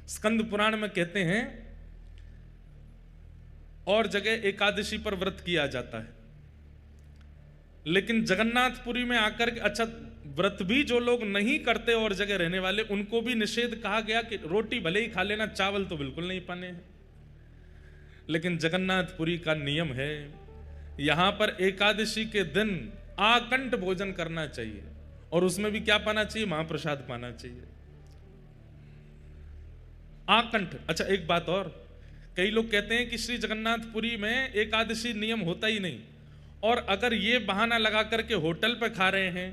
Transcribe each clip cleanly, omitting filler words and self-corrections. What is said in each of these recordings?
स्कंद पुराण में कहते हैं और जगह एकादशी पर व्रत किया जाता है, लेकिन जगन्नाथपुरी में आकर के अच्छा व्रत भी जो लोग नहीं करते और जगह रहने वाले उनको भी निषेध कहा गया कि रोटी भले ही खा लेना, चावल तो बिल्कुल नहीं पाने हैं। लेकिन जगन्नाथपुरी का नियम है, यहां पर एकादशी के दिन आकंठ भोजन करना चाहिए और उसमें भी क्या पाना चाहिए? महाप्रसाद पाना चाहिए, आकंठ। अच्छा एक बात और, कई लोग कहते हैं कि श्री जगन्नाथपुरी में एकादशी नियम होता ही नहीं, और अगर ये बहाना लगा करके होटल पे खा रहे हैं,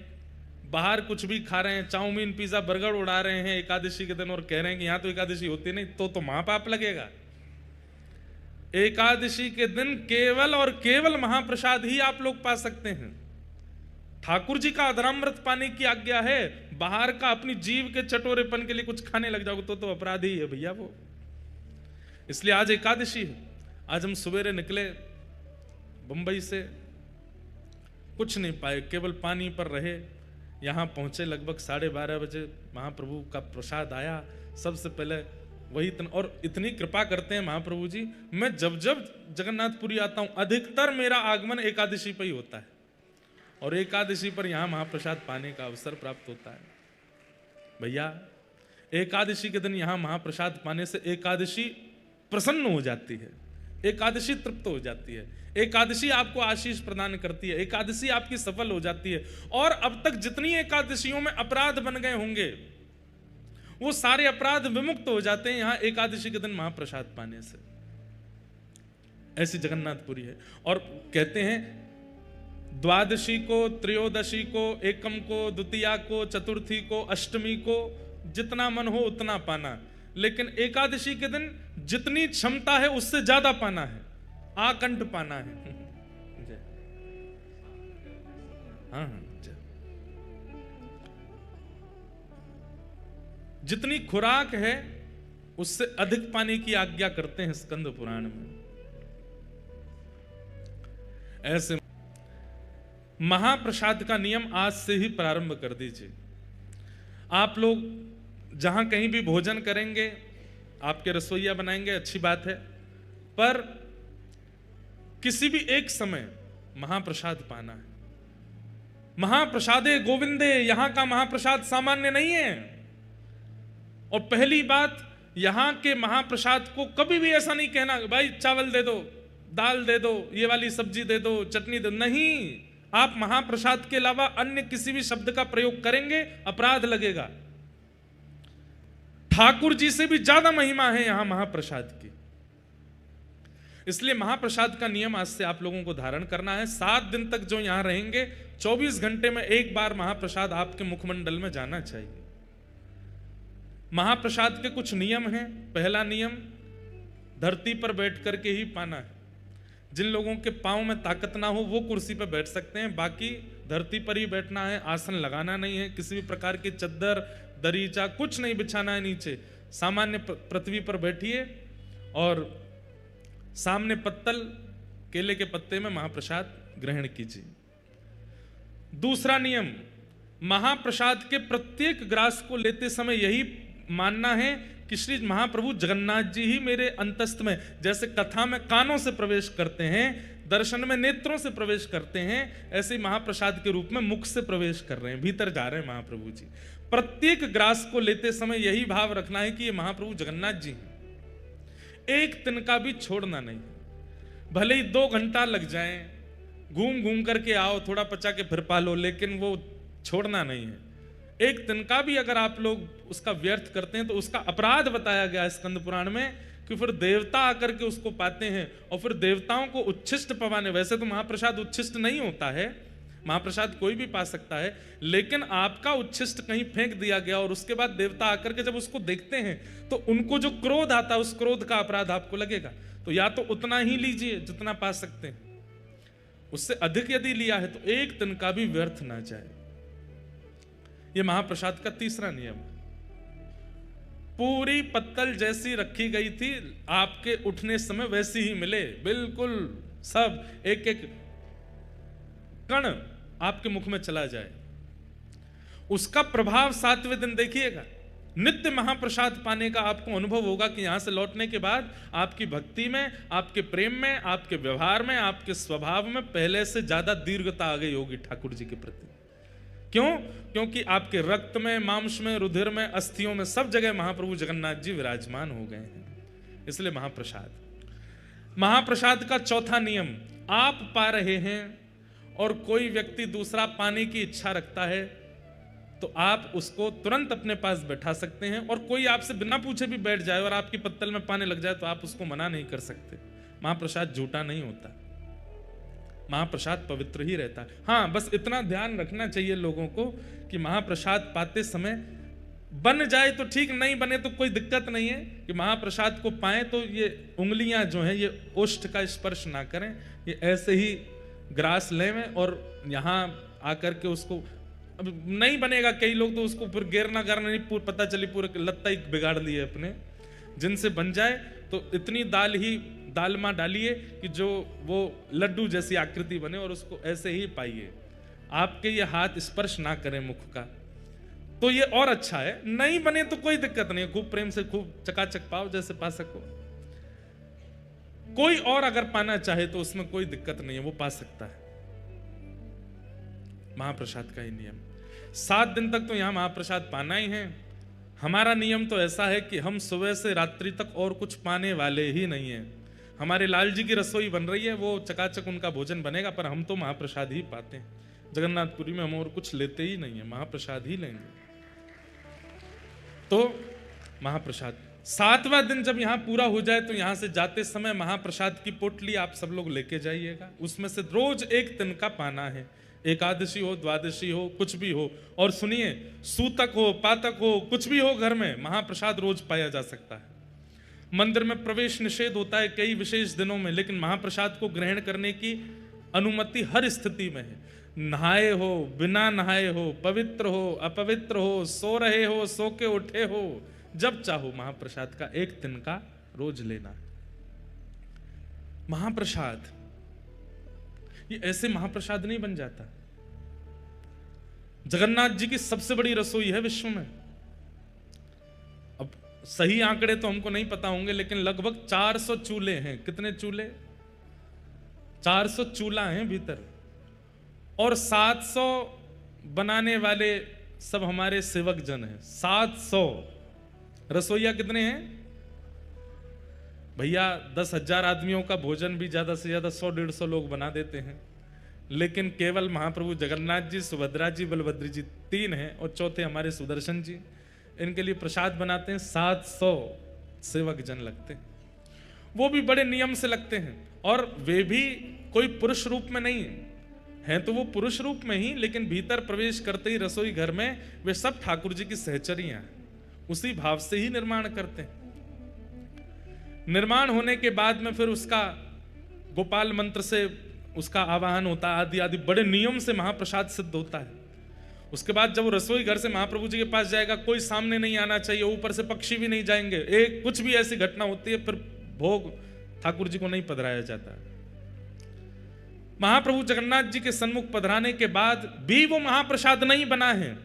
बाहर कुछ भी खा रहे हैं, चाउमीन पिज्जा बर्गर उड़ा रहे हैं एकादशी के दिन और कह रहे हैं कि यहां तो एकादशी होती नहीं, तो महापाप लगेगा। एकादशी के दिन केवल और केवल महाप्रसाद ही आप लोग पा सकते हैं। ठाकुर जी का अधरामृत पाने की आज्ञा है, बाहर का अपनी जीव के चटोरेपन के लिए कुछ खाने लग जाओगे तो अपराध ही है भैया वो। इसलिए आज एकादशी है। आज हम सवेरे निकले बंबई से, कुछ नहीं पाए, केवल पानी पर रहे, यहां पहुंचे लगभग 12:30 बजे, महाप्रभु का प्रसाद आया। सबसे पहले वही और इतनी कृपा करते हैं महाप्रभु जी, मैं जब जब जगन्नाथपुरी आता हूं अधिकतर मेरा आगमन एकादशी पर ही होता है और एकादशी पर यहां महाप्रसाद पाने का अवसर प्राप्त होता है। भैया एकादशी के दिन यहां महाप्रसाद पाने से एकादशी प्रसन्न हो जाती है, एकादशी तृप्त हो जाती है, एकादशी आपको आशीष प्रदान करती है, एकादशी आपकी सफल हो जाती है। और अब तक जितनी एकादशियों में अपराध बन गए होंगे वो सारे अपराध विमुक्त हो जाते हैं यहां एकादशी के दिन महाप्रसाद पाने से। ऐसी जगन्नाथपुरी है। और कहते हैं द्वादशी को, त्रयोदशी को, एकम को, द्वितीया को, चतुर्थी को, अष्टमी को जितना मन हो उतना पाना, लेकिन एकादशी के दिन जितनी क्षमता है उससे ज्यादा पाना है, आकंठ पाना है। हाँ, जितनी खुराक है उससे अधिक पाने की आज्ञा करते हैं स्कंद पुराण में। ऐसे महाप्रसाद का नियम आज से ही प्रारंभ कर दीजिए। आप लोग जहां कहीं भी भोजन करेंगे, आपके रसोइया बनाएंगे, अच्छी बात है, पर किसी भी एक समय महाप्रसाद पाना है। महाप्रसादे गोविंदे, यहां का महाप्रसाद सामान्य नहीं है। और पहली बात, यहां के महाप्रसाद को कभी भी ऐसा नहीं कहना भाई चावल दे दो, दाल दे दो, ये वाली सब्जी दे दो, चटनी दे दो, नहीं। आप महाप्रसाद के अलावा अन्य किसी भी शब्द का प्रयोग करेंगे अपराध लगेगा। ठाकुर जी से भी ज्यादा महिमा है यहां महाप्रसाद की। इसलिए महाप्रसाद का नियम आज से आप लोगों को धारण करना है। 7 दिन तक जो यहां रहेंगे 24 घंटे में एक बार महाप्रसाद आपके मुखमंडल में जाना चाहिए। महाप्रसाद के कुछ नियम हैं। पहला नियम, धरती पर बैठ करके ही पाना है। जिन लोगों के पांव में ताकत ना हो वो कुर्सी पर बैठ सकते हैं, बाकी धरती पर ही बैठना है। आसन लगाना नहीं है, किसी भी प्रकार की चद्दर दरीचा कुछ नहीं बिछाना है नीचे, सामान्य पृथ्वी पर बैठिए और सामने पत्तल केले के पत्ते में महाप्रसाद ग्रहण कीजिए। दूसरा नियम, महाप्रसाद के प्रत्येक ग्रास को लेते समय यही मानना है कि श्री महाप्रभु जगन्नाथ जी ही मेरे अंतस्थ में, जैसे कथा में कानों से प्रवेश करते हैं, दर्शन में नेत्रों से प्रवेश करते हैं, ऐसे महाप्रसाद के रूप में मुख से प्रवेश कर रहे हैं, भीतर जा रहे हैं महाप्रभु जी। प्रत्येक ग्रास को लेते समय यही भाव रखना है कि ये महाप्रभु जगन्नाथ जी हैं। एक तिनका भी छोड़ना नहीं, भले ही 2 घंटा लग जाए, घूम घूम करके आओ, थोड़ा पचा के फिर पालो, लेकिन वो छोड़ना नहीं है। एक तिनका भी अगर आप लोग उसका व्यर्थ करते हैं तो उसका अपराध बताया गया स्कंद पुराण में कि फिर देवता आकर के उसको पाते हैं और फिर देवताओं को उच्छिष्ट पवाने। वैसे तो महाप्रसाद उच्छिष्ट नहीं होता है, महाप्रसाद कोई भी पा सकता है, लेकिन आपका उच्छिष्ट कहीं फेंक दिया गया और उसके बाद देवता आकर के जब उसको देखते हैं तो उनको जो क्रोध आता है उस क्रोध का अपराध आपको लगेगा। तो या तो उतना ही लीजिए जितना पा सकते हैं, उससे अधिक यदि लिया है तो एक तिनका भी व्यर्थ ना जाए। यह महाप्रसाद का तीसरा नियम है। पूरी पत्तल जैसी रखी गई थी आपके उठने समय वैसी ही मिले, बिल्कुल सब एक एक कण आपके मुख में चला जाए। उसका प्रभाव 7वें दिन देखिएगा। नित्य महाप्रसाद पाने का आपको अनुभव होगा कि यहां से लौटने के बाद आपकी भक्ति में, आपके प्रेम में, आपके व्यवहार में, आपके स्वभाव में पहले से ज्यादा दीर्घता आ गई होगी ठाकुर जी के प्रति। क्यों? क्योंकि आपके रक्त में, मांस में, रुधिर में, अस्थियों में, सब जगह महाप्रभु जगन्नाथ जी विराजमान हो गए हैं। इसलिए महाप्रसाद का चौथा नियम, आप पा रहे हैं और कोई व्यक्ति दूसरा पाने की इच्छा रखता है तो आप उसको तुरंत अपने पास बैठा सकते हैं, और कोई आपसे बिना पूछे भी बैठ जाए और आपकी पत्तल में पाने लग जाए तो आप उसको मना नहीं कर सकते। महाप्रसाद झूठा नहीं होता, महाप्रसाद पवित्र ही रहता है। हाँ, बस इतना ध्यान रखना चाहिए लोगों को कि महाप्रसाद पाते समय बन जाए तो ठीक, नहीं बने तो कोई दिक्कत नहीं है कि महाप्रसाद को पाएं तो ये उंगलियां जो हैं ये ओष्ठ का स्पर्श ना करें, ये ऐसे ही ग्रास लें और यहाँ आकर के उसको, अब नहीं बनेगा, कई लोग तो उसको फिर गेरना करना नहीं, पता चली पूरे लत्ता ही बिगाड़ लिए अपने। जिनसे बन जाए तो इतनी दाल माँ डालिए कि जो वो लड्डू जैसी आकृति बने और उसको ऐसे ही पाइए, आपके ये हाथ स्पर्श ना करें मुख का, तो ये और अच्छा है। नहीं बने तो कोई दिक्कत नहीं है, खूब प्रेम से खूब चकाचक पाओ जैसे पा सको। कोई और अगर पाना चाहे तो उसमें कोई दिक्कत नहीं है, वो पा सकता है। महाप्रसाद का ही नियम, 7 दिन तक तो यहां महाप्रसाद पाना ही है। हमारा नियम तो ऐसा है कि हम सुबह से रात्रि तक और कुछ पाने वाले ही नहीं है। हमारे लाल जी की रसोई बन रही है, वो चकाचक उनका भोजन बनेगा, पर हम तो महाप्रसाद ही पाते हैं। जगन्नाथपुरी में हम और कुछ लेते ही नहीं है, महाप्रसाद ही लेंगे। तो महाप्रसाद 7वां दिन जब यहाँ पूरा हो जाए तो यहाँ से जाते समय महाप्रसाद की पोटली आप सब लोग लेके जाइएगा। उसमें से रोज एक तिनका पाना है, एकादशी हो, द्वादशी हो, कुछ भी हो। और सुनिए, सूतक हो, पातक हो, कुछ भी हो, घर में महाप्रसाद रोज पाया जा सकता है। मंदिर में प्रवेश निषेध होता है कई विशेष दिनों में, लेकिन महाप्रसाद को ग्रहण करने की अनुमति हर स्थिति में है। नहाए हो, बिना नहाए हो, पवित्र हो, अपवित्र हो, सो रहे हो, सो के उठे हो, जब चाहो महाप्रसाद का एक तिनका रोज लेना है। महाप्रसाद ये ऐसे महाप्रसाद नहीं बन जाता। जगन्नाथ जी की सबसे बड़ी रसोई है विश्व में। अब सही आंकड़े तो हमको नहीं पता होंगे, लेकिन लगभग 400 चूल्हे हैं। कितने चूल्हे? 400 चूल्हा हैं भीतर, और 700 बनाने वाले सब हमारे सेवक जन हैं। 700 रसोईया कितने हैं भैया? 10,000 आदमियों का भोजन भी ज्यादा से ज्यादा 100-150 लोग बना देते हैं, लेकिन केवल महाप्रभु जगन्नाथ जी, सुभद्रा जी, बलभद्र जी 3 हैं, और चौथे हमारे सुदर्शन जी। इनके लिए प्रसाद बनाते हैं, 700 सेवक जन लगते हैं। वो भी बड़े नियम से लगते हैं, और वे भी कोई पुरुष रूप में नहीं हैं, तो वो पुरुष रूप में ही, लेकिन भीतर प्रवेश करते ही रसोई घर में वे सब ठाकुर जी की सहचरियां हैं, उसी भाव से ही निर्माण करते हैं। निर्माण होने के बाद में फिर उसका गोपाल मंत्र से उसका आवाहन होता है, आदि आदि बड़े नियम से महाप्रसाद सिद्ध होता है। उसके बाद जब वो रसोई घर से महाप्रभु जी के पास जाएगा, कोई सामने नहीं आना चाहिए, ऊपर से पक्षी भी नहीं जाएंगे, एक कुछ भी ऐसी घटना होती है, फिर भोग ठाकुर जी को नहीं पधराया जाता। महाप्रभु जगन्नाथ जी के सन्मुख पधराने के बाद भी वो महाप्रसाद नहीं बना है।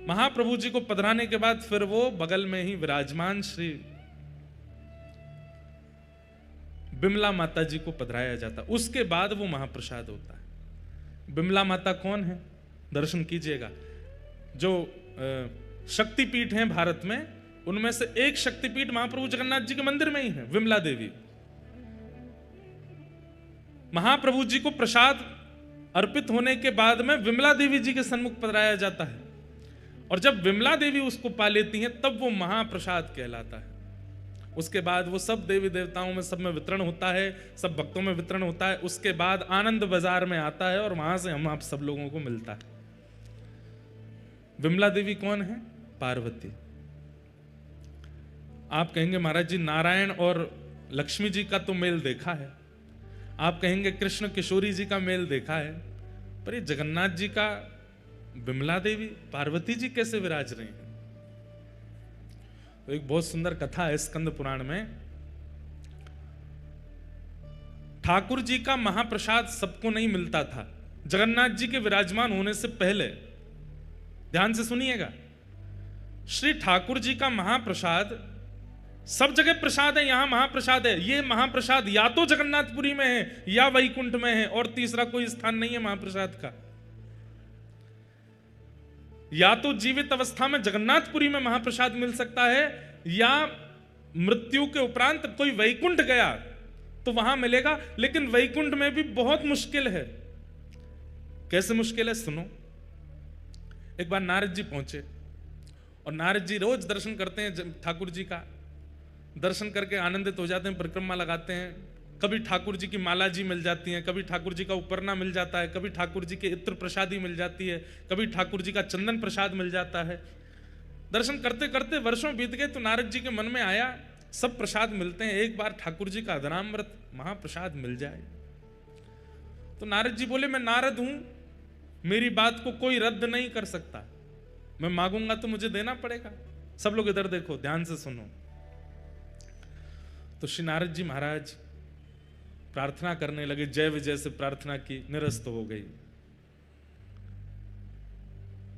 महाप्रभु जी को पधराने के बाद फिर वो बगल में ही विराजमान श्री बिमला माता जी को पधराया जाता, उसके बाद वो महाप्रसाद होता है। बिमला माता कौन है? दर्शन कीजिएगा। जो शक्तिपीठ हैं भारत में, उनमें से एक शक्तिपीठ महाप्रभु जगन्नाथ जी के मंदिर में ही है, विमला देवी। महाप्रभु जी को प्रसाद अर्पित होने के बाद में विमला देवी जी के सन्मुख पधराया जाता है, और जब विमला देवी उसको पा लेती हैं तब वो महाप्रसाद कहलाता है। उसके बाद वो सब देवी देवताओं में, सब में वितरण होता है, सब भक्तों में वितरण होता है। उसके बाद आनंद बाजार में आता है और वहां से हम आप सब लोगों को मिलता है। विमला देवी कौन है? पार्वती। आप कहेंगे महाराज जी नारायण और लक्ष्मी जी का तो मेल देखा है, आप कहेंगे कृष्ण किशोरी जी का मेल देखा है, पर ये जगन्नाथ जी का विमला देवी पार्वती जी कैसे विराज रही हैं? तो एक बहुत सुंदर कथा है स्कंद पुराण में। ठाकुर जी का महाप्रसाद सबको नहीं मिलता था जगन्नाथ जी के विराजमान होने से पहले। ध्यान से सुनिएगा, श्री ठाकुर जी का महाप्रसाद सब जगह प्रसाद है, यहां महाप्रसाद है। ये महाप्रसाद या तो जगन्नाथपुरी में है या वैकुंठ में है, और तीसरा कोई स्थान नहीं है महाप्रसाद का। या तो जीवित अवस्था में जगन्नाथपुरी में महाप्रसाद मिल सकता है, या मृत्यु के उपरांत कोई वैकुंठ गया तो वहां मिलेगा, लेकिन वैकुंठ में भी बहुत मुश्किल है। कैसे मुश्किल है सुनो। एक बार नारद जी पहुंचे, और नारद जी रोज दर्शन करते हैं ठाकुर जी का, दर्शन करके आनंदित हो जाते हैं, परिक्रमा लगाते हैं। कभी ठाकुर जी की माला जी मिल जाती है, कभी ठाकुर जी का उपरना मिल जाता है, कभी ठाकुर जी के इत्र प्रसादी मिल जाती है, कभी ठाकुर जी का चंदन प्रसाद मिल जाता है। दर्शन करते करते वर्षों बीत गए, तो नारद जी के मन में आया सब प्रसाद मिलते हैं, एक बार ठाकुर जी का अदनामृत महाप्रसाद मिल जाए। तो नारद जी बोले, मैं नारद हूं, मेरी बात को कोई रद्द नहीं कर सकता, मैं मांगूंगा तो मुझे देना पड़ेगा। सब लोग इधर देखो, ध्यान से सुनो। तो श्री नारद जी महाराज प्रार्थना करने लगे, जय विजय से प्रार्थना की, निरस्त हो गई।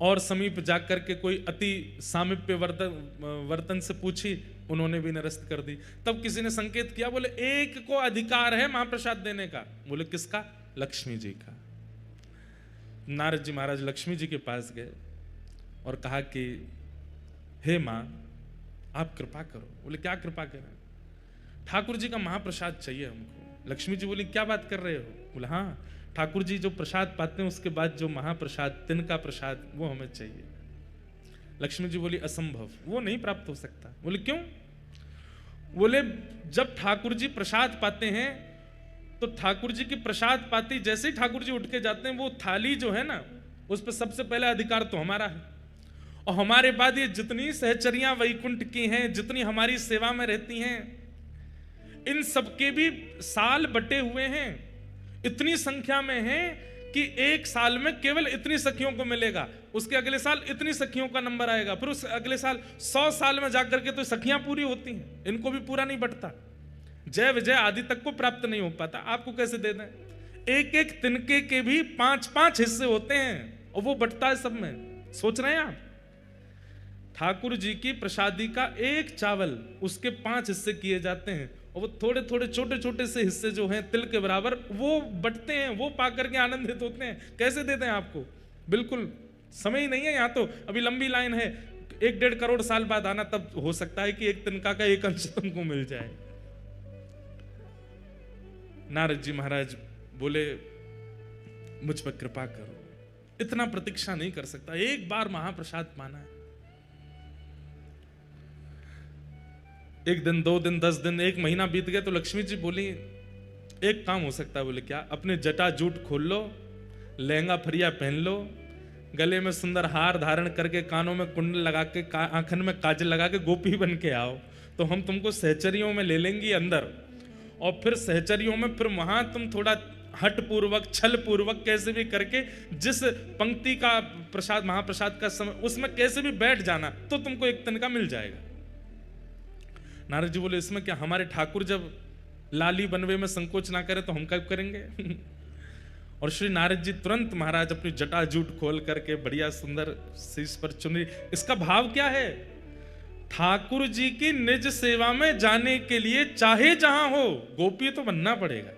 और समीप जाकर के कोई अति सामीप्य वर्तन से पूछी, उन्होंने भी निरस्त कर दी। तब किसी ने संकेत किया, बोले एक को अधिकार है महाप्रसाद देने का। बोले किसका? लक्ष्मी जी का। नारद जी महाराज लक्ष्मी जी के पास गए और कहा कि हे मां, आप कृपा करो। बोले क्या कृपा करें? ठाकुर जी का महाप्रसाद चाहिए हमको। लक्ष्मी जी बोली क्या बात कर रहे हो? बोले हाँ, ठाकुर जी जो प्रसाद पाते हैं उसके बाद जो महाप्रसाद, तिनका प्रसाद, वो हमें चाहिए। लक्ष्मी जी बोली असंभव, वो नहीं प्राप्त हो सकता। बोले क्यों? बोले जब ठाकुर जी प्रसाद पाते हैं तो ठाकुर जी की प्रसाद पाती जैसे ही ठाकुर जी उठ के जाते हैं, वो थाली जो है ना, उस पर सबसे पहले अधिकार तो हमारा है। और हमारे बाद ये जितनी सहचरियां वैकुंठ की हैं, जितनी हमारी सेवा में रहती हैं, इन सबके भी साल बटे हुए हैं, इतनी संख्या में हैं कि एक साल में केवल इतनी सखियों को मिलेगा, उसके अगले साल इतनी सखियों का नंबर आएगा, फिर उस अगले साल 100 साल में जाकर के तो सखियां पूरी होती हैं, इनको भी पूरा नहीं बटता। जय विजय आदि तक को प्राप्त नहीं हो पाता, आपको कैसे दे दें? एक एक तिनके के भी 5-5 हिस्से होते हैं और वो बटता है सब में। सोच रहे हैं आप? ठाकुर जी की प्रसादी का एक चावल, उसके 5 हिस्से किए जाते हैं, और वो थोड़े थोड़े छोटे छोटे से हिस्से जो हैं तिल के बराबर, वो बटते हैं, वो पा करके आनंदित होते हैं। कैसे देते हैं आपको? बिल्कुल समय ही नहीं है, यहाँ तो अभी लंबी लाइन है, 1-1.5 करोड़ साल बाद आना, तब हो सकता है कि एक तिनका का एक अंश तुमको मिल जाए। नारद जी महाराज बोले मुझ पर कृपा करो, इतना प्रतीक्षा नहीं कर सकता, एक बार महाप्रसाद पाना है। 1 दिन, 2 दिन, 10 दिन, 1 महीना बीत गया तो लक्ष्मी जी बोली एक काम हो सकता है। बोले क्या? अपने जटा जूट खोल लो, लहंगा फरिया पहन लो, गले में सुंदर हार धारण करके, कानों में कुंडल लगा के, आंखन में काजल लगा के गोपी बन के आओ, तो हम तुमको सहचरियों में ले लेंगे अंदर, और फिर सहचरियों में फिर वहां तुम थोड़ा हट पूर्वक, छल पूर्वक, कैसे भी करके जिस पंक्ति का प्रसाद, महाप्रसाद का समय, उसमें कैसे भी बैठ जाना, तो तुमको एक तिनका मिल जाएगा। नारद जी बोले इसमें क्या, हमारे ठाकुर जब लाली बनवे में संकोच ना करे तो हम कब करेंगे? और श्री नारद जी तुरंत महाराज अपनी जटा जूट खोल करके बढ़िया सुंदर शीश पर चुनरी। इसका भाव क्या है? ठाकुर जी की निज सेवा में जाने के लिए चाहे जहां हो, गोपी तो बनना पड़ेगा।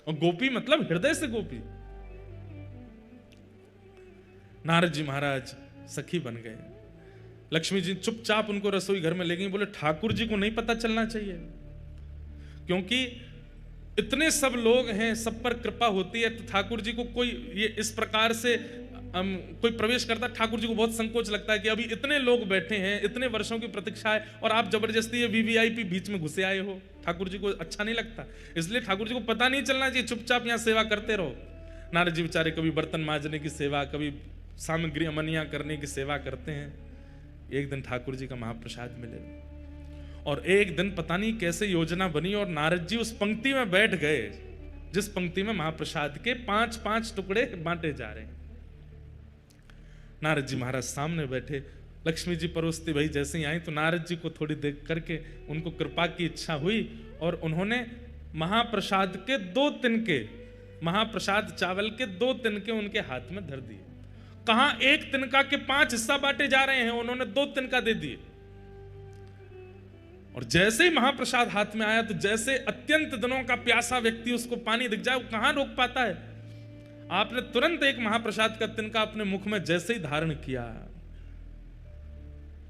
और गोपी मतलब हृदय से गोपी। नारद जी महाराज सखी बन गए। लक्ष्मी जी चुपचाप उनको रसोई घर में ले गई। बोले ठाकुर जी को नहीं पता चलना चाहिए, क्योंकि इतने सब लोग हैं, सब पर कृपा होती है, तो ठाकुर जी को कोई ये इस प्रकार से कोई प्रवेश करता, ठाकुर जी को बहुत संकोच लगता है कि अभी इतने लोग बैठे हैं, इतने वर्षों की प्रतीक्षा है, और आप जबरदस्ती ये वीवीआईपी बीच में घुसे आए हो। ठाकुर जी को अच्छा नहीं लगता, इसलिए ठाकुर जी को पता नहीं चलना चाहिए, चुपचाप यहाँ सेवा करते रहो। नारद जी बेचारे कभी बर्तन मांजने की सेवा, कभी सामग्री अमनिया करने की सेवा करते हैं। एक दिन ठाकुर जी का महाप्रसाद मिले, और एक दिन पता नहीं कैसे योजना बनी और नारद जी उस पंक्ति में बैठ गए जिस पंक्ति में महाप्रसाद के 5-5 टुकड़े बांटे जा रहे हैं। नारद जी महाराज सामने बैठे, लक्ष्मी जी परोसती भाई जैसे ही आई तो नारद जी को थोड़ी देख करके उनको कृपा की इच्छा हुई, और उन्होंने महाप्रसाद के 2 तिनके, महाप्रसाद चावल के 2 तिनके उनके हाथ में धर दिए। कहां एक तिनका के 5 हिस्सा बांटे जा रहे हैं, उन्होंने 2 तिनका दे दिए। और जैसे ही महाप्रसाद हाथ में आया तो जैसे अत्यंत दिनों का प्यासा व्यक्ति उसको पानी दिख जाए, वो कहां रोक पाता है। आपने तुरंत एक महाप्रसाद का तिनका अपने मुख में जैसे ही धारण किया,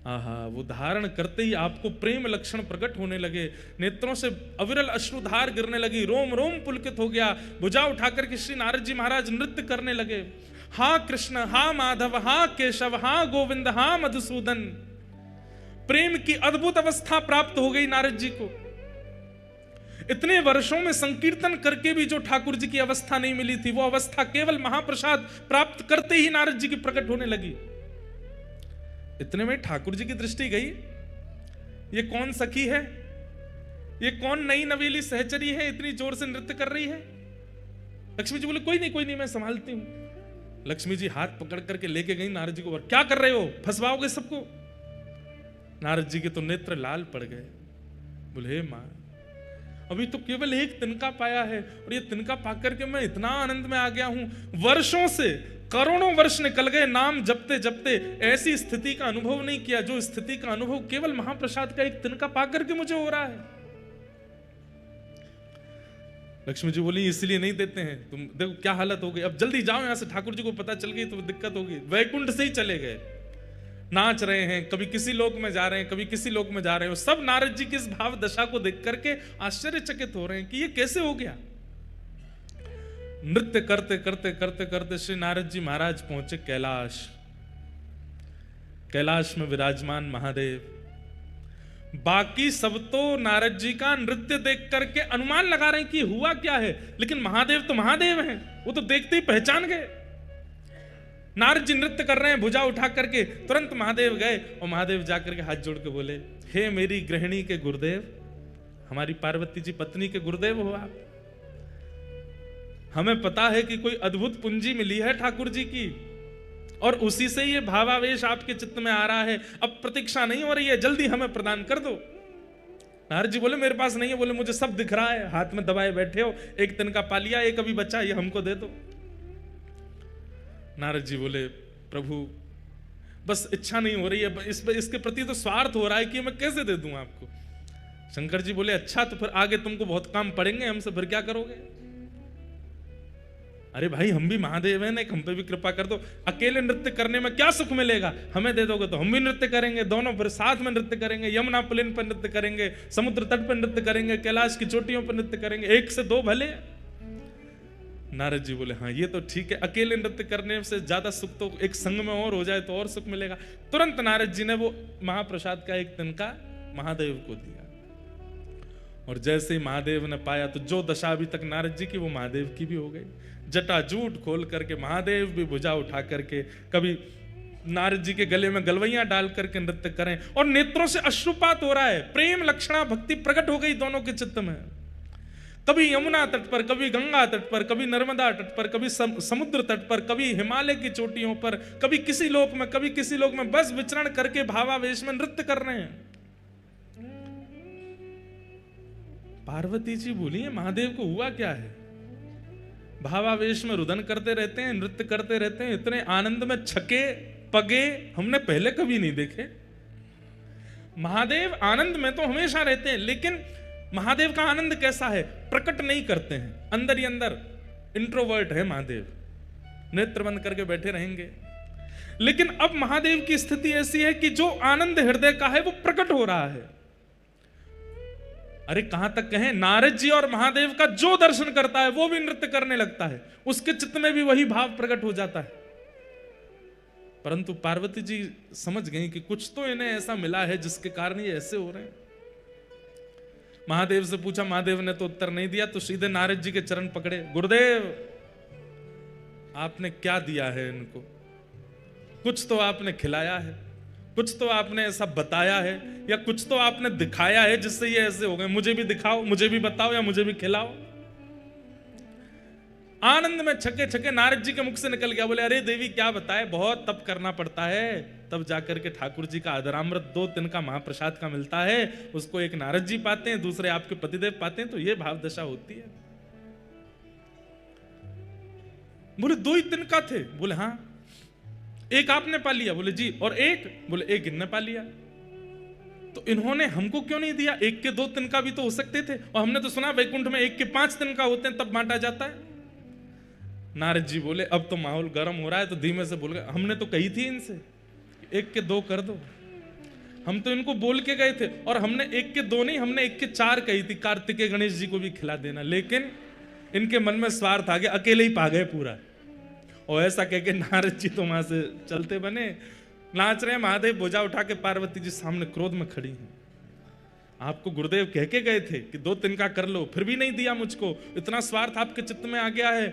आहा, वो धारण करते ही आपको प्रेम लक्षण प्रकट होने लगे, नेत्रों से अविरल अश्रुधार गिरने लगी, रोम रोम पुलकित हो गया। भुजा उठाकर के श्री नारद जी महाराज नृत्य करने लगे। हा कृष्ण, हा माधव, हा केशव, हा गोविंद, हा मधुसूदन। प्रेम की अद्भुत अवस्था प्राप्त हो गई नारद जी को। इतने वर्षों में संकीर्तन करके भी जो ठाकुर जी की अवस्था नहीं मिली थी, वो अवस्था केवल महाप्रसाद प्राप्त करते ही नारद जी की प्रकट होने लगी। इतने में ठाकुर जी की दृष्टि गई, ये कौन सखी है, ये कौन नई नवेली सहचरी है, इतनी जोर से नृत्य कर रही है। लक्ष्मी जी बोले कोई नहीं मैं संभालती हूं। लक्ष्मी जी हाथ पकड़ करके लेके गई नारद जी को, और क्या कर रहे हो, फंसवाओगे सबको। नारद जी के तो नेत्र लाल पड़ गए। बोले हे मां, अभी तो केवल एक तिनका पाया है, और ये तिनका पाकर के मैं इतना आनंद में आ गया हूं। वर्षों से, करोड़ों वर्ष निकल गए नाम जपते जपते, ऐसी स्थिति का अनुभव नहीं किया जो स्थिति का अनुभव केवल महाप्रसाद का एक तिनका पाकर के मुझे हो रहा है। लक्ष्मी जी बोली इसलिए नहीं देते हैं, तुम देखो क्या हालत हो गई, अब जल्दी जाओ यहां से। ठाकुर जी को पता चल गई तो दिक्कत होगी। वैकुंठ से ही चले गए, नाच रहे हैं, कभी किसी लोक में जा रहे हैं, कभी किसी लोक में जा रहे हैं। सब नारद जी की इस भाव दशा को देख करके आश्चर्यचकित हो रहे हैं कि ये कैसे हो गया। नृत्य करते करते करते करते श्री नारद जी महाराज पहुंचे कैलाश। कैलाश में विराजमान महादेव। बाकी सब तो नारद जी का नृत्य देख करके अनुमान लगा रहे हैं कि हुआ क्या है, लेकिन महादेव तो महादेव हैं, वो तो देखते ही पहचान गए। नारद जी नृत्य कर रहे हैं, भुजा उठा करके तुरंत महादेव गए, और महादेव जाकर के हाथ जोड़ के बोले, हे मेरी गृहिणी के गुरुदेव, हमारी पार्वती जी पत्नी के गुरुदेव हो आप। हमें पता है कि कोई अद्भुत पूंजी मिली है ठाकुर जी की, और उसी से ये भावावेश आपके चित्त में आ रहा है। अब प्रतीक्षा नहीं हो रही है, जल्दी हमें प्रदान कर दो। नारद जी बोले मेरे पास नहीं है। बोले मुझे सब दिख रहा है, हाथ में दबाए बैठे हो, एक तिनका पा लिया, एक अभी बच्चा, ये हमको दे दो। नारद जी बोले प्रभु बस इच्छा नहीं हो रही है, इसके प्रति तो स्वार्थ हो रहा है कि मैं कैसे दे दूं आपको। शंकर जी बोले अच्छा, तो फिर आगे तुमको बहुत काम पड़ेंगे हमसे, फिर क्या करोगे। अरे भाई हम भी महादेव हैं ना, हम पे भी कृपा कर दो। अकेले नृत्य करने में क्या सुख मिलेगा, हमें दे दोगे तो हम भी नृत्य करेंगे, दोनों फिर साथ में नृत्य करेंगे, यमुना पुलिन पर नृत्य करेंगे, समुद्र तट पर नृत्य करेंगे, कैलाश की चोटियों पर नृत्य करेंगे, 1 से 2 भले। नारद जी बोले हाँ ये तो ठीक है, अकेले नृत्य करने से ज्यादा सुख तो एक संग में और हो जाए तो और सुख मिलेगा। तुरंत नारद जी ने वो महाप्रसाद का एक तिनका महादेव को दिया, और जैसे ही महादेव ने पाया तो जो दशा अभी तक नारद जी की वो महादेव की भी हो गई। जटाजूट खोल करके महादेव भी भुजा उठा करके कभी नारद जी के गले में गलवैयां डाल करके नृत्य करें, और नेत्रों से अश्रुपात हो रहा है, प्रेम लक्षणा भक्ति प्रकट हो गई दोनों के चित्त में। कभी यमुना तट पर, कभी गंगा तट पर, कभी नर्मदा तट पर, कभी समुद्र तट पर, कभी हिमालय की चोटियों पर, कभी किसी लोक में, कभी किसी लोक में, बस विचरण करके भावावेश में नृत्य कर रहे हैं। पार्वती जी बोली महादेव को हुआ क्या है, भावावेश में रुदन करते रहते हैं, नृत्य करते रहते हैं, इतने आनंद में छके पगे हमने पहले कभी नहीं देखे। महादेव आनंद में तो हमेशा रहते हैं, लेकिन महादेव का आनंद कैसा है, प्रकट नहीं करते हैं, अंदर ही अंदर इंट्रोवर्ट है महादेव, नेत्र बंद करके बैठे रहेंगे। लेकिन अब महादेव की स्थिति ऐसी है कि जो आनंद हृदय का है वो प्रकट हो रहा है। अरे कहां तक कहें, नारद जी और महादेव का जो दर्शन करता है वो भी नृत्य करने लगता है, उसके चित्त में भी वही भाव प्रकट हो जाता है। परंतु पार्वती जी समझ गई कि कुछ तो इन्हें ऐसा मिला है जिसके कारण ये ऐसे हो रहे हैं। महादेव से पूछा, महादेव ने तो उत्तर नहीं दिया, तो सीधे नारद जी के चरण पकड़े, गुरुदेव आपने क्या दिया है इनको, कुछ तो आपने खिलाया है, कुछ तो आपने ऐसा बताया है, या कुछ तो आपने दिखाया है जिससे ये ऐसे हो गए, मुझे भी दिखाओ, मुझे भी बताओ, या मुझे भी खिलाओ। आनंद में छके छके नारद जी के मुख से निकल गया, बोले अरे देवी क्या बताए, बहुत तप करना पड़ता है, तब जाकर के ठाकुर जी का अदरामृत 2 तिनका महाप्रसाद का मिलता है, उसको एक नारद जी पाते हैं, दूसरे आपके पतिदेव पाते हैं, तो ये भाव दशा होती है। बोले 2 ही तिनका थे, बोले हाँ। एक आपने पा लिया, बोले जी, और एक, बोले एक इनने पा लिया। तो इन्होंने हमको क्यों नहीं दिया? एक के 2 तिनका भी तो हो सकते थे, और हमने तो सुना वैकुंठ में 1 के 5 तिनका होते हैं, तब बांटा जाता है। नारद जी बोले अब तो माहौल गर्म हो रहा है, तो धीमे से बोल गए, हमने तो कही थी इनसे 1 के 2 कर दो। हम तो इनको बोल के गए थे, और हमने 1 के 2 नहीं, हमने 1 के 4 कही थी, कार्तिकेय गणेश जी को भी खिला देना। लेकिन इनके मन में स्वार्थ आ गया, अकेले ही पा गए पूरा। और ऐसा कह के नारद जी तो वहां से चलते बने, नाच रहे हैं। महादेव बोझा उठा के पार्वती जी सामने क्रोध में खड़ी हैं। आपको गुरुदेव कह के गए थे कि 2 तिनका कर लो, फिर भी नहीं दिया मुझको, इतना स्वार्थ आपके चित्त में आ गया है।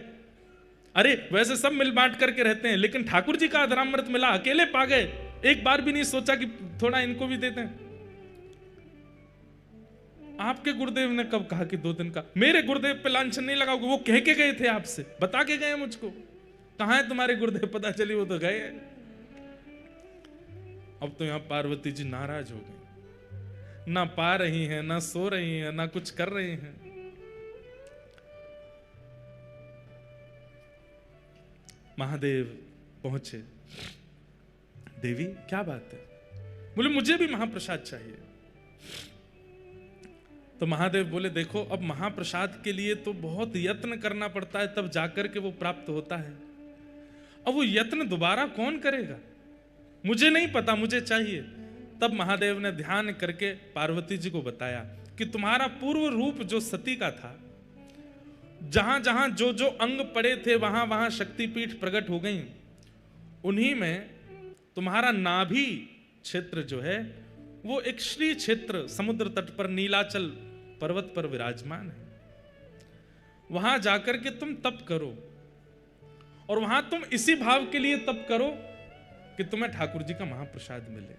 अरे वैसे सब मिल बांट करके रहते हैं, लेकिन ठाकुर जी का अधरामृत मिला, अकेले पा गए, एक बार भी नहीं सोचा कि थोड़ा इनको भी देते हैं। आपके गुरुदेव ने कब कहा कि 2 दिन का? मेरे गुरुदेव पे लांछन नहीं लगाओगे, वो कह के गए थे आपसे, बता के गए मुझको। कहां है तुम्हारे गुरुदेव? पता चली वो तो गए। अब तो यहां पार्वती जी नाराज हो गई, ना पा रही हैं, ना सो रही हैं, ना कुछ कर रही हैं। महादेव पहुंचे, देवी क्या बात है? बोले मुझे भी महाप्रसाद चाहिए। तो महादेव बोले देखो, अब महाप्रसाद के लिए तो बहुत यत्न करना पड़ता है, तब जाकर के वो प्राप्त होता है। अब वो यत्न दोबारा कौन करेगा? मुझे नहीं पता, मुझे चाहिए। तब महादेव ने ध्यान करके पार्वती जी को बताया कि तुम्हारा पूर्व रूप जो सती का था, जहां जहां जो जो अंग पड़े थे वहां वहां शक्तिपीठ प्रकट हो गई। उन्हीं में तुम्हारा नाभि क्षेत्र जो है वो एक श्री क्षेत्र समुद्र तट पर नीलाचल पर्वत पर विराजमान है। वहां जाकर के तुम तप करो, और वहां तुम इसी भाव के लिए तप करो कि तुम्हें ठाकुर जी का महाप्रसाद मिले।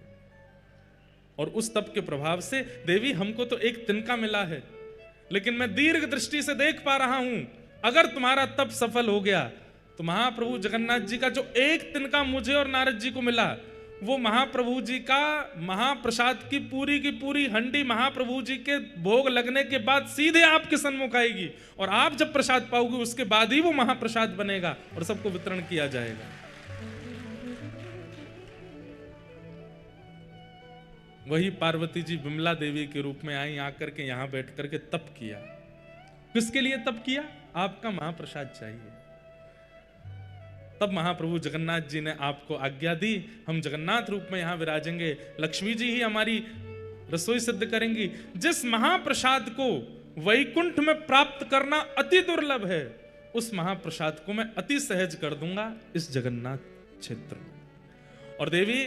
और उस तप के प्रभाव से देवी हमको तो 1 तिनका मिला है, लेकिन मैं दीर्घ दृष्टि से देख पा रहा हूं, अगर तुम्हारा तप सफल हो गया तो महाप्रभु जगन्नाथ जी का जो 1 तिनका मुझे और नारद जी को मिला, वो महाप्रभु जी का महाप्रसाद की पूरी हंडी महाप्रभु जी के भोग लगने के बाद सीधे आपके सन्मुख आएगी, और आप जब प्रसाद पाओगे उसके बाद ही वो महाप्रसाद बनेगा और सबको वितरण किया जाएगा। वही पार्वती जी विमला देवी के रूप में आई, आकर के यहां बैठ करके तप किया। किसके लिए तप किया? आपका महाप्रसाद चाहिए। तब महाप्रभु जगन्नाथ जी ने आपको आज्ञा दी, हम जगन्नाथ रूप में यहां विराजेंगे, लक्ष्मी जी ही हमारी रसोई सिद्ध करेंगी। जिस महाप्रसाद को वैकुंठ में प्राप्त करना अति दुर्लभ है, उस महाप्रसाद को मैं अति सहज कर दूंगा इस जगन्नाथ क्षेत्र में। और देवी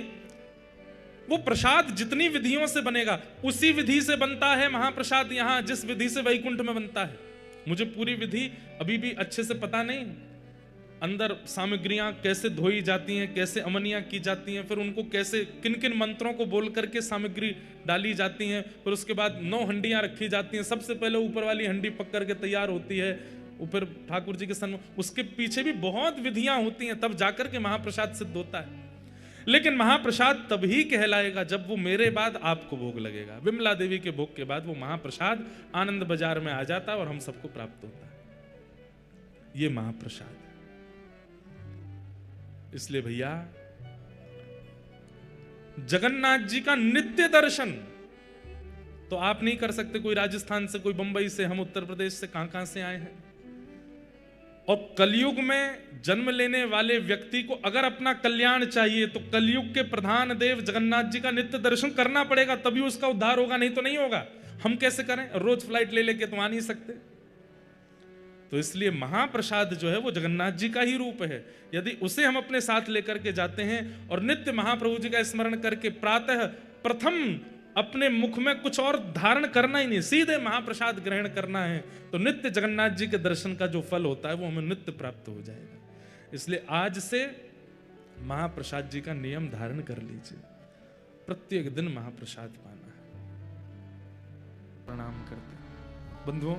वो प्रसाद जितनी विधियों से बनेगा उसी विधि से बनता है महाप्रसाद यहां, जिस विधि से वैकुंठ में बनता है। मुझे पूरी विधि अभी भी अच्छे से पता नहीं, अंदर सामग्रियां कैसे धोई जाती हैं, कैसे अमनियां की जाती हैं, फिर उनको कैसे किन किन मंत्रों को बोल करके सामग्री डाली जाती हैं, फिर उसके बाद 9 हंडियां रखी जाती हैं। सबसे पहले ऊपर वाली हंडी पक करके तैयार होती है, ऊपर ठाकुर जी के सन्मुख, उसके पीछे भी बहुत विधियां होती हैं, तब जाकर के महाप्रसाद सिद्ध होता है। लेकिन महाप्रसाद तभी कहलाएगा जब वो मेरे बाद आपको भोग लगेगा। विमला देवी के भोग के बाद वो महाप्रसाद आनंद बाजार में आ जाता है और हम सबको प्राप्त होता है। ये महाप्रसाद। इसलिए भैया जगन्नाथ जी का नित्य दर्शन तो आप नहीं कर सकते, कोई राजस्थान से, कोई बंबई से, हम उत्तर प्रदेश से, कहां से आए हैं। और कलयुग में जन्म लेने वाले व्यक्ति को अगर अपना कल्याण चाहिए तो कलयुग के प्रधान देव जगन्नाथ जी का नित्य दर्शन करना पड़ेगा, तभी उसका उद्धार होगा, नहीं तो नहीं होगा। हम कैसे करें? रोज फ्लाइट ले लेके तो आ नहीं सकते। तो इसलिए महाप्रसाद जो है वो जगन्नाथ जी का ही रूप है। यदि उसे हम अपने साथ लेकर के जाते हैं और नित्य महाप्रभु जी का स्मरण करके प्रातः प्रथम अपने मुख में कुछ और धारण करना ही नहीं, सीधे महाप्रसाद ग्रहण करना है, तो नित्य जगन्नाथ जी के दर्शन का जो फल होता है वो हमें नित्य प्राप्त हो जाएगा। इसलिए आज से महाप्रसाद जी का नियम धारण कर लीजिए, प्रत्येक दिन महाप्रसाद पाना है। प्रणाम करते हैं बंधुओं,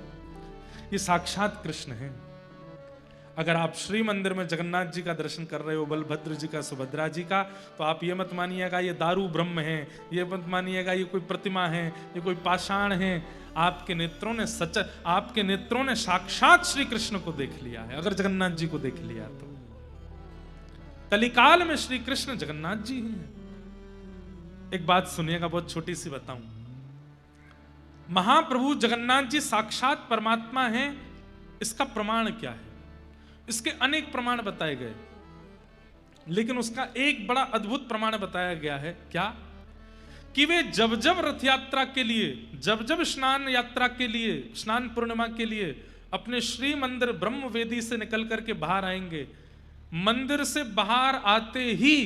ये साक्षात कृष्ण है। अगर आप श्री मंदिर में जगन्नाथ जी का दर्शन कर रहे हो, बलभद्र जी का, सुभद्रा जी का, तो आप ये मत मानिएगा ये दारू ब्रह्म है, ये मत मानिएगा ये कोई प्रतिमा है, ये कोई पाषाण है। आपके नेत्रों ने सच, आपके नेत्रों ने साक्षात श्री कृष्ण को देख लिया है। अगर जगन्नाथ जी को देख लिया तो कलिकाल में श्री कृष्ण जगन्नाथ जी हैं। एक बात सुनिएगा, बहुत छोटी सी बताऊं। महाप्रभु जगन्नाथ जी साक्षात परमात्मा हैं, इसका प्रमाण क्या है? इसके अनेक प्रमाण बताए गए, लेकिन उसका एक बड़ा अद्भुत प्रमाण बताया गया है। क्या? कि वे जब जब रथ यात्रा के लिए, जब जब स्नान यात्रा के लिए, स्नान पूर्णिमा के लिए अपने श्री मंदिर ब्रह्म वेदी से निकल करके बाहर आएंगे, मंदिर से बाहर आते ही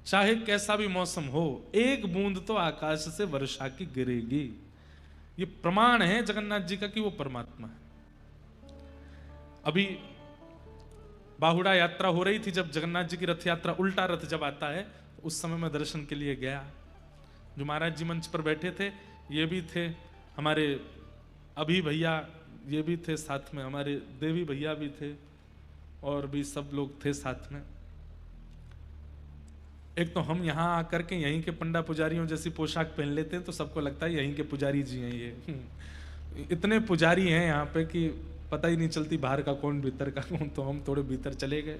चाहे कैसा भी मौसम हो, एक बूंद तो आकाश से वर्षा की गिरेगी। ये प्रमाण है जगन्नाथ जी का कि वो परमात्मा है। अभी बाहुड़ा यात्रा हो रही थी, जब जगन्नाथ जी की रथ यात्रा, उल्टा रथ जब आता है, उस समय मैं दर्शन के लिए गया। जो महाराज जी मंच पर बैठे थे, ये भी थे हमारे अभी भैया, ये भी थे साथ में, हमारे देवी भैया भी थे, और भी सब लोग थे साथ में। एक तो हम यहाँ आकर के यहीं के पंडा पुजारियों जैसी पोशाक पहन लेते हैं, तो सबको लगता है यहीं के पुजारी जी हैं ये। इतने पुजारी हैं यहाँ पे कि पता ही नहीं चलती बाहर का कौन भीतर का कौन। तो हम थोड़े भीतर चले गए।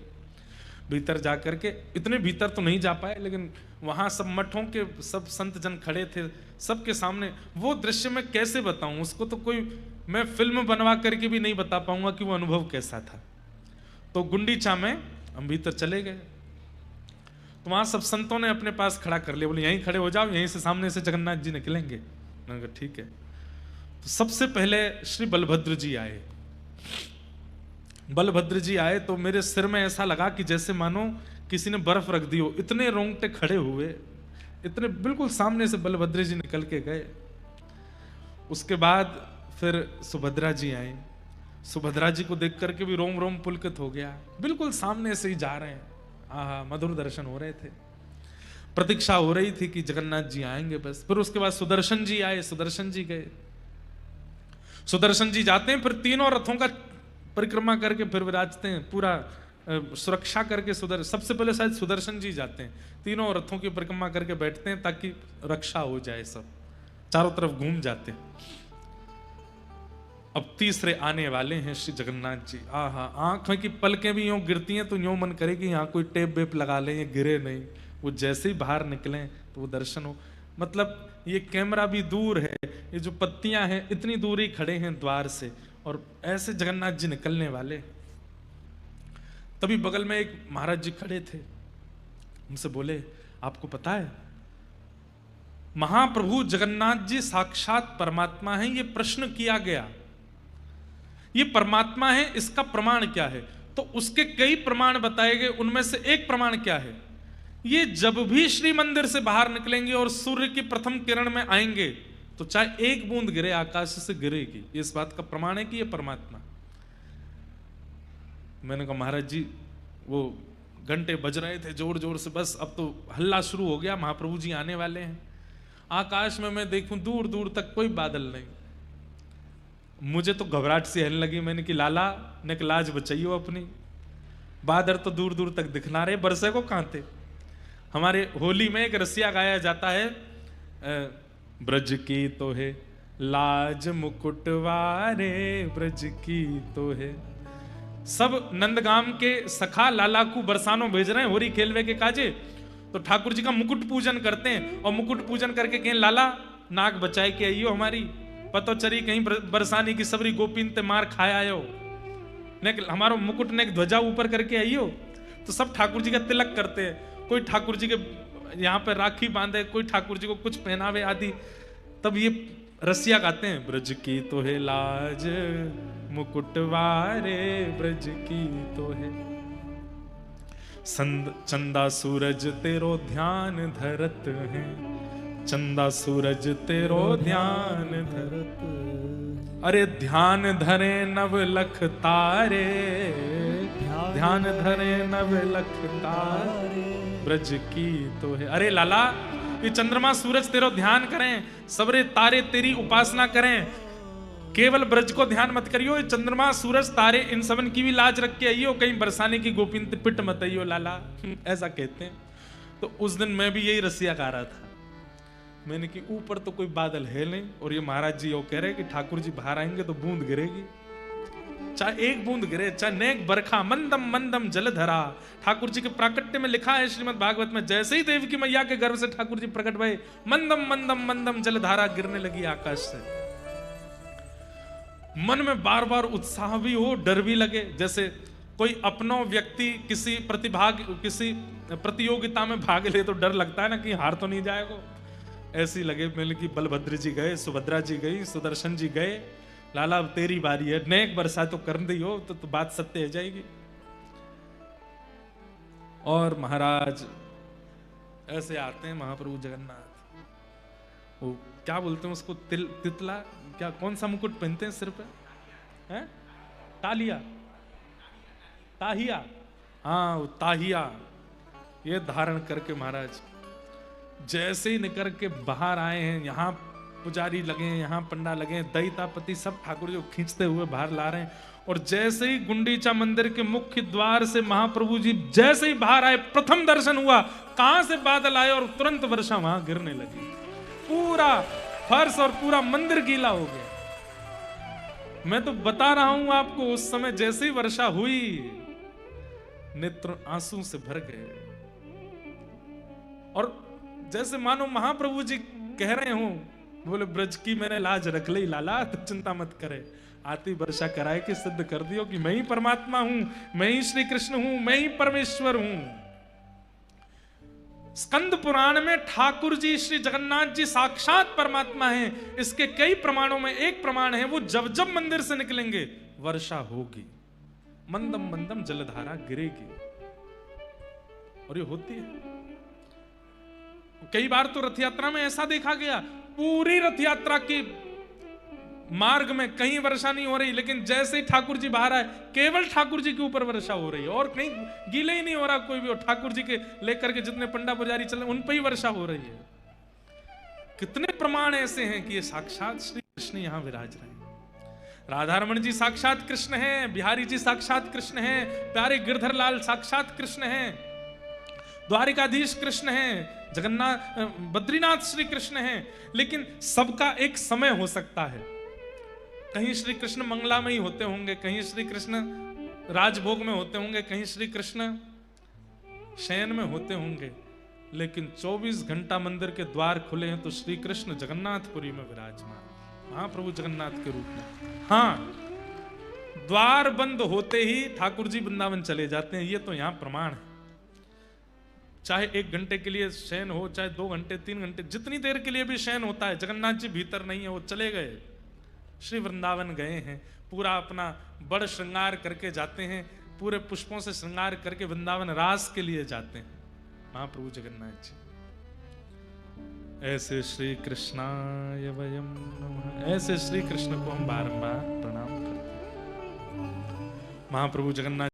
भीतर जा करके, इतने भीतर तो नहीं जा पाए, लेकिन वहाँ सब मठों के सब संत जन खड़े थे, सबके सामने वो दृश्य मैं कैसे बताऊं उसको, तो कोई मैं फिल्म बनवा करके भी नहीं बता पाऊंगा कि वो अनुभव कैसा था। तो गुंडीचा में हम भीतर चले गए, तो वहाँ सब संतों ने अपने पास खड़ा कर लिया, बोले यहीं खड़े हो जाओ, यहीं से सामने से जगन्नाथ जी निकलेंगे। मैंने कहा ठीक है। तो सबसे पहले श्री बलभद्र जी आए। बलभद्र जी आए तो मेरे सिर में ऐसा लगा कि जैसे मानो किसी ने बर्फ रख दी हो, इतने रोंगटे खड़े हुए, इतने बिल्कुल सामने से बलभद्र जी निकल के गए। उसके बाद फिर सुभद्रा जी आए। सुभद्रा जी को देख करके भी रोम रोम पुलकित हो गया, बिल्कुल सामने से ही जा रहे हैं। आहा, मधुर दर्शन हो रहे थे। प्रतीक्षा हो रही थी कि जगन्नाथ जी आएंगे बस। फिर उसके बाद सुदर्शन जी आए, सुदर्शन जी गए। सुदर्शन जी जाते हैं, फिर तीनों रथों का परिक्रमा करके फिर विराजते हैं, पूरा सुरक्षा करके। सबसे पहले शायद सुदर्शन जी जाते हैं, तीनों रथों की परिक्रमा करके बैठते हैं ताकि रक्षा हो जाए, सब चारों तरफ घूम जाते हैं। अब तीसरे आने वाले हैं श्री जगन्नाथ जी। आहा, आंख में की पलकें भी यूं गिरती हैं तो यूं मन करे कि यहाँ कोई टेप वेप लगा लें, ये गिरे नहीं। वो जैसे ही बाहर निकलें तो वो दर्शन हो। मतलब ये कैमरा भी दूर है, ये जो पत्तियां हैं इतनी दूर ही खड़े हैं द्वार से, और ऐसे जगन्नाथ जी निकलने वाले। तभी बगल में एक महाराज जी खड़े थे, उनसे बोले आपको पता है महाप्रभु जगन्नाथ जी साक्षात परमात्मा हैं? ये प्रश्न किया गया, ये परमात्मा है, इसका प्रमाण क्या है? तो उसके कई प्रमाण बताए गए, उनमें से एक प्रमाण क्या है? ये जब भी श्री मंदिर से बाहर निकलेंगे और सूर्य की प्रथम किरण में आएंगे तो चाहे एक बूंद गिरे आकाश से गिरेगी। इस बात का प्रमाण है कि ये परमात्मा। मैंने कहा महाराज जी वो घंटे बज रहे थे जोर जोर से, बस अब तो हल्ला शुरू हो गया, महाप्रभु जी आने वाले हैं। आकाश में मैं देखूं दूर दूर तक कोई बादल नहीं। मुझे तो घबराहट सी आने लगी। मैंने कि लाला ने लाज बचाइयो अपनी, बादल तो दूर दूर तक दिखना रहे, बरसे को कहां थे। हमारे होली में एक रसिया गाया जाता है, ब्रज की तो है लाज मुकुटवारे, ब्रज की तो है। सब नंदगाम के सखा लाला को बरसानो भेज रहे हैं होरी खेलवे के काजे, तो ठाकुर जी का मुकुट पूजन करते हैं, और मुकुट पूजन करके कहें लाला नाक बचाए के आइयो हमारी, पतो चरी कहीं बरसानी की सबरी गोपीन ते मार खाया आयो, ने हमारो मुकुट ने ध्वजा ऊपर करके आइयो। तो सब ठाकुर जी का तिलक करते हैं, कोई ठाकुर जी के यहाँ पे राखी बांधे, कोई ठाकुर जी को कुछ पहनावे आदि। तब ये रसिया गाते हैं, ब्रज की तो है लाज मुकुटवारे, ब्रज की तो है चंदा सूरज तेरो ध्यान धरत है, चंदा सूरज तेरो ध्यान धरत। अरे ध्यान धरे नव लख तारे, ध्यान धरे नव लख तारे, ब्रज की तो है। अरे लाला ये चंद्रमा सूरज तेरो ध्यान करें, सबरे तारे तेरी उपासना करें, केवल ब्रज को ध्यान मत करियो, ये चंद्रमा सूरज तारे इन सबन की भी लाज रख के आइयो, कहीं बरसाने की गोपीन पिट मत आइयो लाला। ऐसा कहते हैं। तो उस दिन मैं भी यही रसिया गा रहा था। मैंने कि ऊपर तो कोई बादल है नहीं, और ये महाराज जी वो कह रहे कि ठाकुर जी बाहर आएंगे तो बूंद गिरेगी। चाहे एक बूंद गिरे, चाहे नेक बरखा, मंदम मंदम जलधरा। ठाकुर जी के प्राकट्य में लिखा है श्रीमद् भागवत में, जैसे ही देव की मैया के गर्भ से ठाकुर जी प्रकट भये, मंदम मंदम मंदम जलधारा गिरने लगी आकाश से। मन में बार बार उत्साह भी हो, डर भी लगे। जैसे कोई अपनो व्यक्ति किसी प्रतियोगिता में भाग ले तो डर लगता है ना कि हार तो नहीं जाएगा। ऐसी लगे मिल कि बलभद्र जी गए, सुभद्रा जी गई, सुदर्शन जी गए, लाला अब तेरी बारी है, नेक बरसा तो कर दी हो तो बात सत्य हो जाएगी। और महाराज ऐसे आते हैं महाप्रभु जगन्नाथ, वो क्या बोलते हैं उसको, तितला, क्या कौन सा मुकुट पहनते हैं सिर पे, हैं? तालिया, ताहिया, हाँ वो ताहिया, ये धारण करके महाराज जैसे ही निकल के बाहर आए हैं, यहाँ पुजारी लगे हैं, यहाँ पंडा लगे हैं, दैतापति सब ठाकुर जी को खींचते हुए बाहर ला रहे हैं। और जैसे ही गुंडीचा मंदिर के मुख्य द्वार से महाप्रभु जी जैसे ही बाहर आए, प्रथम दर्शन हुआ, कहां से बादल आए और तुरंत वर्षा वहां गिरने लगी। पूरा फर्श और पूरा मंदिर गीला हो गया। मैं तो बता रहा हूं आपको, उस समय जैसे ही वर्षा हुई, नेत्र आंसू से भर गए। और जैसे मानो महाप्रभु जी कह रहे हो, बोले ब्रज की मैंने लाज रख ली लाला, तो चिंता मत करे, आती वर्षा कराए के सिद्ध कर दियो कि मैं ही परमात्मा हूं, मैं ही श्री कृष्ण हूं, मैं ही परमेश्वर हूं। स्कंद पुराण में ठाकुर जी श्री जगन्नाथ जी साक्षात परमात्मा हैं। इसके कई प्रमाणों में एक प्रमाण है, वो जब जब मंदिर से निकलेंगे वर्षा होगी, मंदम मंदम जलधारा गिरेगी, और ये होती है। कई बार तो रथ यात्रा में ऐसा देखा गया, पूरी रथ यात्रा की मार्ग में कहीं वर्षा नहीं हो रही, लेकिन जैसे ही ठाकुर जी बाहर आए, केवल ठाकुर जी के ऊपर वर्षा हो रही है, और कहीं गीले ही नहीं हो रहा कोई भी। ठाकुर जी के लेकर के जितने पंडा पुजारी चल रहे उन पर ही वर्षा हो रही है। कितने प्रमाण ऐसे हैं कि ये साक्षात श्री कृष्ण यहां विराज रहे हैं। राधारमण जी साक्षात कृष्ण हैं, बिहारी जी साक्षात कृष्ण हैं, प्यारे गिरधर लाल साक्षात कृष्ण हैं, द्वारिकाधीश कृष्ण हैं, जगन्नाथ बद्रीनाथ श्री कृष्ण हैं। लेकिन सबका एक समय हो सकता है। कहीं श्री कृष्ण मंगला में ही होते होंगे, कहीं श्री कृष्ण राजभोग में होते होंगे, कहीं श्री कृष्ण शयन में होते होंगे, लेकिन 24 घंटा मंदिर के द्वार खुले हैं तो श्री कृष्ण जगन्नाथपुरी में विराजमान, महाप्रभु जगन्नाथ के रूप में। हाँ, द्वार बंद होते ही ठाकुर जी वृंदावन चले जाते हैं, ये तो यहां प्रमाण है। चाहे 1 घंटे के लिए शयन हो, चाहे 2 घंटे 3 घंटे, जितनी देर के लिए भी शयन होता है, जगन्नाथ जी भीतर नहीं है, वो चले गए, श्री वृंदावन गए हैं। पूरा अपना बड़ श्रृंगार करके जाते हैं, पूरे पुष्पों से श्रृंगार करके वृंदावन रास के लिए जाते हैं महाप्रभु जगन्नाथ जी। ऐसे श्री कृष्णाय वयम नमः, ऐसे श्री कृष्ण को हम बारंबार प्रणाम करते हैं। महाप्रभु जगन्नाथ